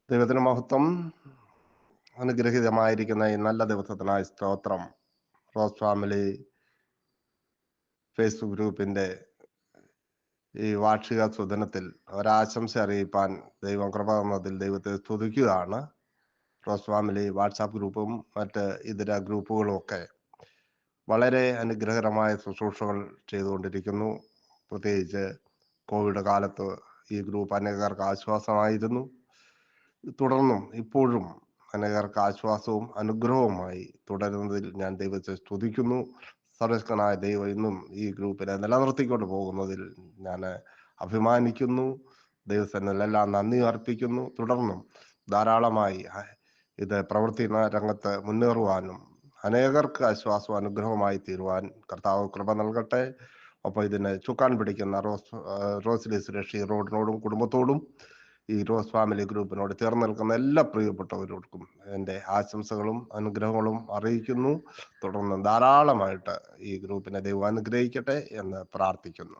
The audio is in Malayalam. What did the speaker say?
ദൈവത്തിന് മഹത്വം. അനുഗ്രഹീതമായിരിക്കുന്ന ഈ നല്ല ദിവസത്തിനായി സ്തോത്രം. റോസ് ഫാമിലി ഫേസ്ബുക്ക് ഗ്രൂപ്പിന്റെ ഈ വാർഷിക സുദിനത്തിൽ ഒരാശംസ അറിയിപ്പാൻ ദൈവം കൃപ തന്നതിൽ ദൈവത്തെ സ്തുതിക്കുകയാണ്. റോസ് ഫാമിലി വാട്സാപ്പ് ഗ്രൂപ്പും മറ്റ് ഇതര ഗ്രൂപ്പുകളും ഒക്കെ വളരെ അനുഗ്രഹകരമായ ശുശ്രൂഷകൾ ചെയ്തുകൊണ്ടിരിക്കുന്നു. പ്രത്യേകിച്ച് കോവിഡ് കാലത്ത് ഈ ഗ്രൂപ്പ് അനേകർക്ക് ആശ്വാസമായിരുന്നു. തുടർന്നും ഇപ്പോഴും അനേകർക്ക് ആശ്വാസവും അനുഗ്രഹവുമായി തുടരുന്നതിൽ ഞാൻ ദൈവത്തെ സ്തുതിക്കുന്നു. സർവശക്തനായ ദൈവം ഇന്നും ഈ ഗ്രൂപ്പിനെ നിലനിർത്തിക്കൊണ്ട് പോകുന്നതിൽ ഞാൻ അഭിമാനിക്കുന്നു. ദൈവത്തിനെല്ലാം നന്ദി അർപ്പിക്കുന്നു. തുടർന്നും ധാരാളമായി ഇത് പ്രവൃത്തി രംഗത്ത് മുന്നേറുവാനും അനേകർക്ക് ആശ്വാസവും അനുഗ്രഹവുമായി തീരുവാൻ കർത്താവ് കൃപ നൽകട്ടെ. ഒപ്പം ഇതിനെ ചുക്കാൻ പിടിക്കുന്ന റോസ്ലി സുരക്ഷി റോഡിനോടും കുടുംബത്തോടും ഈ റോസ് ഫാമിലി ഗ്രൂപ്പിനോട് ചേർന്ന് നിൽക്കുന്ന എല്ലാ പ്രിയപ്പെട്ടവരോർക്കും എൻ്റെ ആശംസകളും അനുഗ്രഹങ്ങളും അറിയിക്കുന്നു. തുടർന്ന് ധാരാളമായിട്ട് ഈ ഗ്രൂപ്പിനെ ദൈവം അനുഗ്രഹിക്കട്ടെ എന്ന് പ്രാർത്ഥിക്കുന്നു.